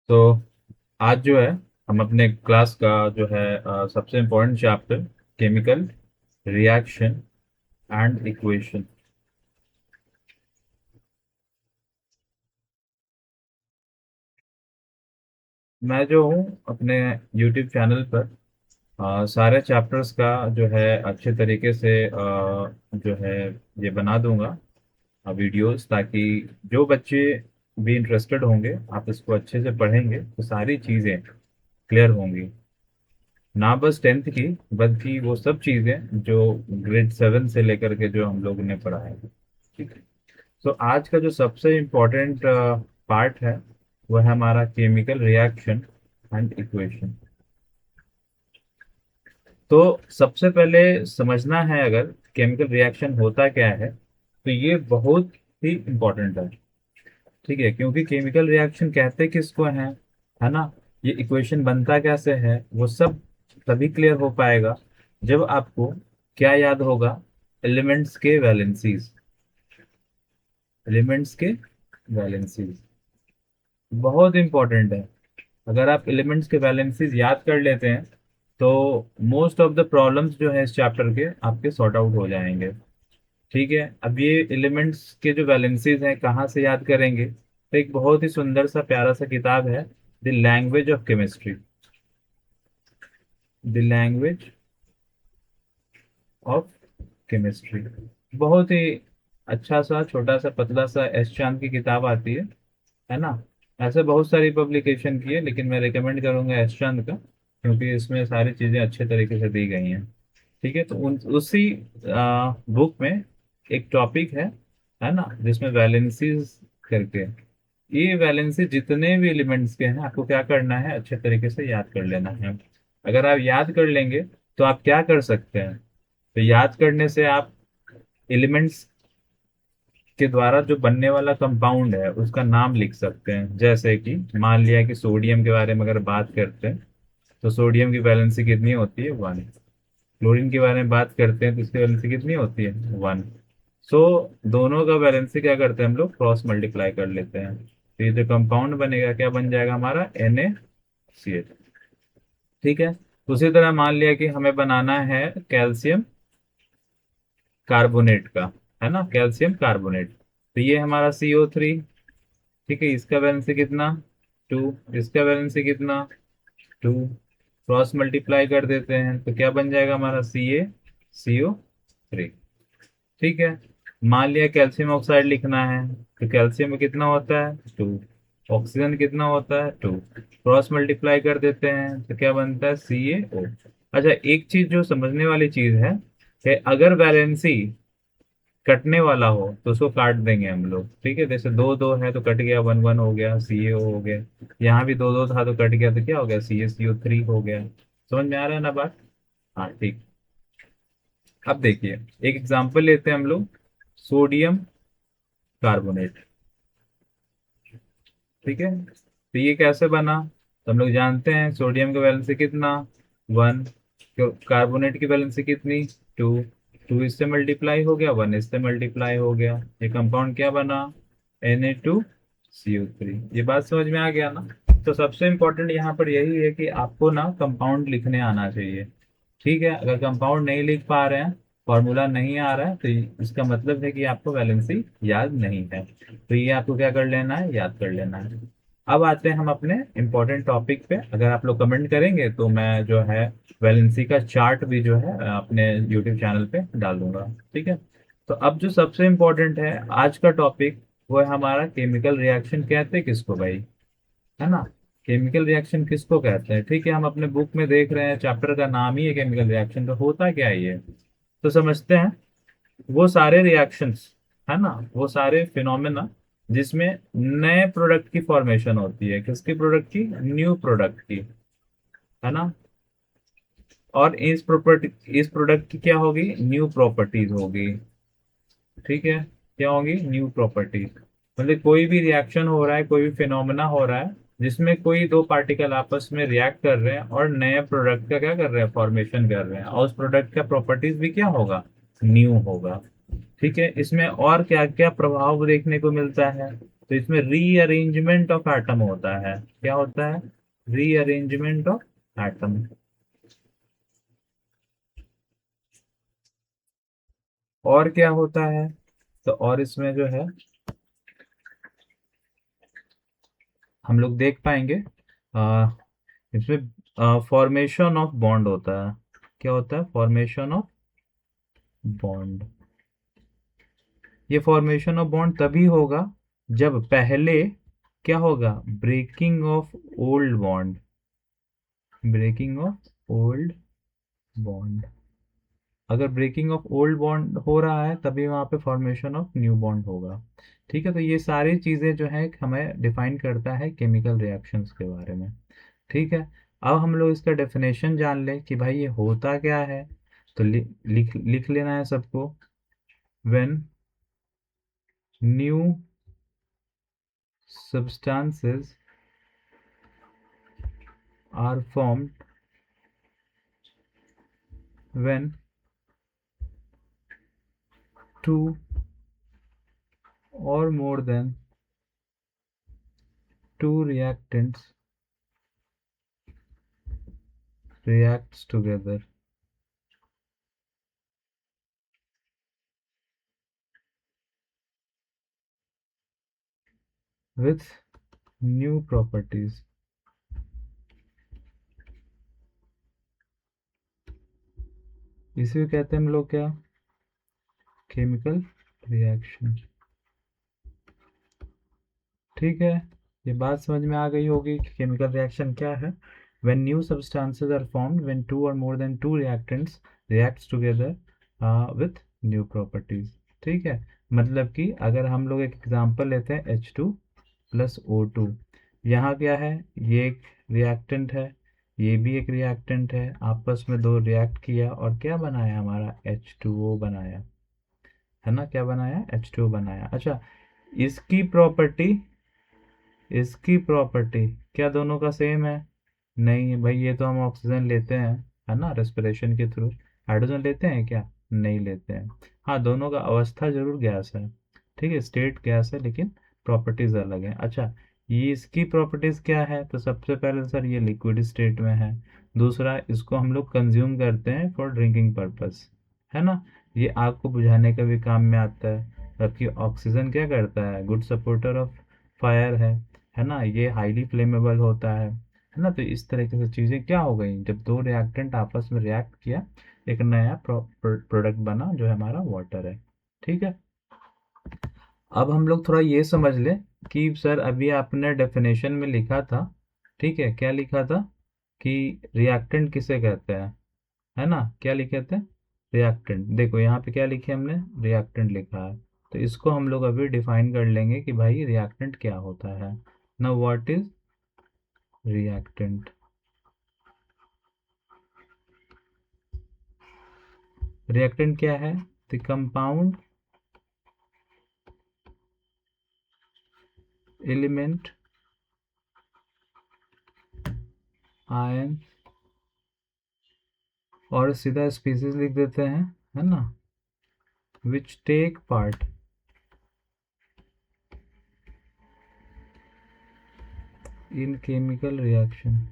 तो आज जो है हम अपने क्लास का जो है सबसे important chapter chemical reaction and equation. मैं जो हूँ अपने यूट्यूब चैनल पर सारे चैप्टर्स का जो है अच्छे तरीके से जो है ये बना दूंगा वीडियोस, ताकि जो बच्चे भी इंटरेस्टेड होंगे आप इसको अच्छे से पढ़ेंगे तो सारी चीज़ें क्लियर होंगी। ना बस टेंथ की, बल्कि वो सब चीजें जो ग्रेड 7 से लेकर के जो हम लोगों ने पढ़ा है। ठीक है। तो आज का जो सबसे इम्पोर्टेंट पार्ट है वो है हमारा केमिकल रिएक्शन एंड इक्वेशन। तो सबसे पहले समझना है, अगर केमिकल रिएक्शन होता क्या है तो ये बहुत ही इम्पोर्टेंट है। ठीक है, क्योंकि केमिकल रिएक्शन कहते किसको हैं, है ना। ये इक्वेशन बनता कैसे है वो सब तभी क्लियर हो पाएगा जब आपको क्या याद होगा, एलिमेंट्स के वैलेंसीज। एलिमेंट्स के वैलेंसीज बहुत इंपॉर्टेंट है। अगर आप एलिमेंट्स के वैलेंसीज याद कर लेते हैं तो मोस्ट ऑफ द प्रॉब्लम्स जो है इस चैप्टर के आपके सॉर्ट आउट हो जाएंगे। ठीक है, अब ये एलिमेंट्स के जो वैलेंसीज हैं कहाँ से याद करेंगे, तो एक बहुत ही सुंदर सा प्यारा सा किताब है, the language of chemistry. The language of chemistry बहुत ही अच्छा सा छोटा सा पतला सा एस चांद की किताब आती है ना। ऐसे बहुत सारी पब्लिकेशन की है, लेकिन मैं रिकमेंड करूंगा एस चांद का, क्योंकि इसमें सारी चीजें अच्छे तरीके से दी गई हैं। ठीक है, तो उसी बुक में एक टॉपिक है ना, जिसमें वैलेंसीज करके, ये वैलेंसी जितने भी एलिमेंट्स के हैं आपको क्या करना है, अच्छे तरीके से याद कर लेना है। अगर आप याद कर लेंगे तो आप क्या कर सकते हैं, तो याद करने से आप एलिमेंट्स के द्वारा जो बनने वाला कंपाउंड है उसका नाम लिख सकते हैं। जैसे कि मान लिया कि सोडियम के बारे में अगर बात करते हैं तो सोडियम की वैलेंसी कितनी होती है, 1। क्लोरीन के बारे में बात करते हैं तो इसकी वैलेंसी कितनी होती है, 1। सो दोनों का वैलेंसी क्या करते हैं हम लोग, क्रॉस मल्टीप्लाई कर लेते हैं, तो ये जो कंपाउंड बनेगा क्या बन जाएगा हमारा, NaCH। ठीक है, उसी तरह मान लिया कि हमें बनाना है कैल्शियम कार्बोनेट का, है ना, कैल्शियम कार्बोनेट, तो ये हमारा CO3। ठीक है, इसका वैलेंसी कितना, 2। इसका वैलेंसी कितना, 2। क्रॉस मल्टीप्लाई कर देते हैं तो क्या बन जाएगा हमारा, CaCO3। ठीक है, मान लिया कैल्शियम ऑक्साइड लिखना है तो कैल्शियम में कितना होता है, 2। ऑक्सीजन कितना होता है, 2। क्रॉस मल्टीप्लाई कर देते हैं तो क्या बनता है, CaO। अच्छा, एक चीज जो समझने वाली चीज है कि अगर वैलेंसी कटने वाला हो तो उसको काट देंगे हम लोग। ठीक है, जैसे दो दो है तो कट गया, 1 1 हो गया, CaO हो गया। यहाँ भी दो दो था तो कट गया तो क्या हो गया, CaCO3 हो गया। समझ में आ रहा है ना बात। हाँ ठीक। अब देखिए, एक एग्जांपल लेते हैं हम लोग, सोडियम कार्बोनेट। ठीक है, तो ये कैसे बना, तो हम लोग जानते हैं सोडियम का वैलेंसी कितना, 1। कार्बोनेट की वैलेंसी कितनी, 2। 2 इससे मल्टीप्लाई हो गया, 1 इससे मल्टीप्लाई हो गया, ये कंपाउंड क्या बना, Na2CO3। ये बात समझ में आ गया ना। तो सबसे इम्पोर्टेंट यहाँ पर यही है कि आपको ना कंपाउंड लिखने आना चाहिए। ठीक है, अगर कंपाउंड नहीं लिख पा रहे हैं, फॉर्मूला नहीं आ रहा है, तो इसका मतलब है कि आपको वैलेंसी याद नहीं है। तो ये आपको क्या कर लेना है, याद कर लेना है। अब आते हैं हम अपने इम्पोर्टेंट टॉपिक पे। अगर आप लोग कमेंट करेंगे तो मैं जो है वैलेंसी का चार्ट भी जो है अपने यूट्यूब चैनल पे डाल दूंगा। ठीक है, तो अब जो सबसे इम्पोर्टेंट है आज का टॉपिक, वो है हमारा केमिकल रिएक्शन कहते हैं किसको भाई, है ना। केमिकल रिएक्शन किसको कहते हैं, ठीक है, हम अपने बुक में देख रहे हैं, चैप्टर का नाम ही है केमिकल रिएक्शन, तो होता क्या है ये, तो समझते हैं। वो सारे रिएक्शंस, है ना, वो सारे फिनोमेना जिसमें नए प्रोडक्ट की फॉर्मेशन होती है, किसकी प्रोडक्ट की, न्यू प्रोडक्ट की, है ना। और इस प्रोडक्ट की क्या होगी, न्यू प्रॉपर्टीज होगी। ठीक है, क्या होगी, न्यू प्रॉपर्टीज। मतलब कोई भी रिएक्शन हो रहा है, कोई भी फिनोमेना हो रहा है जिसमें कोई दो पार्टिकल आपस में रिएक्ट कर रहे हैं और नए प्रोडक्ट का क्या कर रहे हैं, फॉर्मेशन कर रहे हैं, और उस प्रोडक्ट का प्रॉपर्टीज भी क्या होगा, न्यू होगा। ठीक है, इसमें और क्या क्या प्रभाव देखने को मिलता है, तो इसमें रीअरेंजमेंट ऑफ एटम होता है। क्या होता है? Rearrangement of atom. और क्या होता है? तो और इसमें जो है हम लोग देख पाएंगे, इसमें फॉर्मेशन ऑफ बॉन्ड होता है। क्या होता है? Formation of bond. ये फॉर्मेशन ऑफ बॉन्ड तभी होगा जब पहले क्या होगा? Breaking of old bond. Breaking of old bond. अगर ब्रेकिंग ऑफ ओल्ड बॉन्ड हो रहा है तभी वहां पे फॉर्मेशन ऑफ न्यू बॉन्ड होगा। ठीक है, तो ये सारी चीजें जो है हमें डिफाइन करता है केमिकल रिएक्शंस के बारे में। ठीक है, अब हम लोग इसका डेफिनेशन जान लें कि भाई ये होता क्या है। तो लिख लिख लेना है सबको। When new substances are formed, when two or more than two reactants reacts together with new properties। इसे कहते हैं हम लोग क्या? Chemical reaction. ठीक है, ये बात समझ में आ गई होगी कि केमिकल रिएक्शन क्या है। when new substances are formed when two or more than two reactants reacts together with new properties। ठीक है, मतलब कि अगर हम लोग एक एग्जांपल लेते हैं H2 + O2। यहाँ क्या है? ये एक रिएक्टेंट है, ये भी एक रिएक्टेंट है, आपस में दो रिएक्ट किया और क्या बनाया? हमारा H2O बनाया, है ना? क्या बनाया? H2O बनाया। अच्छा, इसकी प्रॉपर्टी, इसकी प्रॉपर्टी क्या दोनों का सेम है? नहीं है भाई, ये तो हम ऑक्सीजन लेते हैं, है ना, रेस्पिरेशन के थ्रू। हाइड्रोजन लेते हैं क्या? नहीं लेते हैं। हाँ, दोनों का अवस्था जरूर गैस है, ठीक है, स्टेट गैस है, लेकिन प्रॉपर्टीज अलग है। अच्छा, ये इसकी प्रॉपर्टीज क्या है? तो सबसे पहले सर ये लिक्विड स्टेट में है। दूसरा, इसको हम लोग कंज्यूम करते हैं फॉर ड्रिंकिंग पर्पस, है ना। ये आग को बुझाने का भी काम में आता है। जबकि ऑक्सीजन क्या करता है? गुड सपोर्टर ऑफ फायर है ना। ये हाईली फ्लेमेबल होता है ना। तो इस तरीके से चीज़ें क्या हो गई, जब दो रिएक्टेंट आपस में रिएक्ट किया, एक नया प्रोडक्ट बना जो हमारा वाटर है। ठीक है, अब हम लोग थोड़ा ये समझ लें कि सर अभी आपने डेफिनेशन में लिखा था, ठीक है, क्या लिखा था कि रिएक्टेंट किसे कहते हैं, है ना। क्या लिखे थे? रिएक्टेंट। देखो यहाँ पे क्या लिखे हमने? रिएक्टेंट लिखा है। तो इसको हम लोग अभी डिफाइन कर लेंगे कि भाई रिएक्टेंट क्या होता है। Now what is reactant? Reactant क्या है? द कंपाउंड एलिमेंट आयन, और सीधा स्पीसीज लिख देते हैं, है ना, which take part in chemical reaction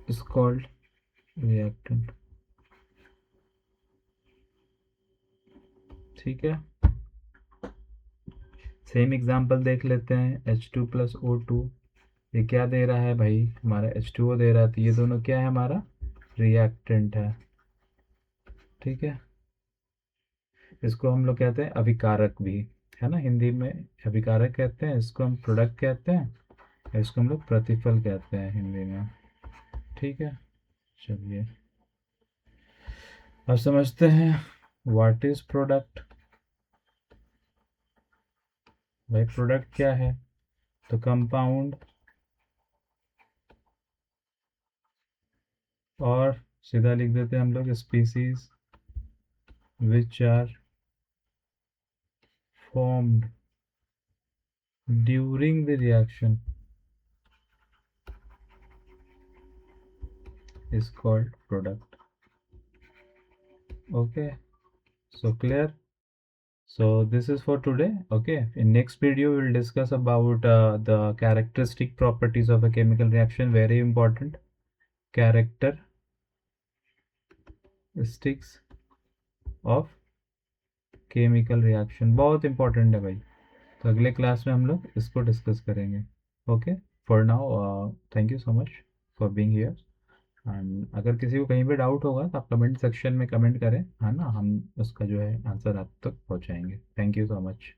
is called reactant. ठीक है, सेम एग्जांपल देख लेते हैं। H2 + O2, ये क्या दे रहा है भाई? हमारा H2O दे रहा है। तो ये दोनों क्या है? हमारा रिएक्टेंट है। ठीक है, इसको हम लोग कहते हैं अभिकारक भी, है ना। हिंदी में अभिकारक कहते हैं, इसको हम प्रोडक्ट कहते हैं, इसको हम लोग प्रतिफल कहते हैं हिंदी में। ठीक है, चलिए अब समझते हैं व्हाट इज प्रोडक्ट। भाई प्रोडक्ट क्या है? तो कंपाउंड, और सीधा लिख देते हैं हम लोग species which are formed during the reaction is called product। Okay, so clear. So this is for today. Okay, in next video we will discuss about the characteristic properties of a chemical reaction. Very important, characteristics of chemical reaction बहुत important है भाई। तो अगले class में हम लोग इसको discuss करेंगे। Okay, for now thank you so much for being here. And अगर किसी को कहीं पे डाउट होगा तो आप कमेंट सेक्शन में कमेंट करें, है ना, हम उसका जो है आंसर आप तक पहुंचाएंगे। Thank you so much.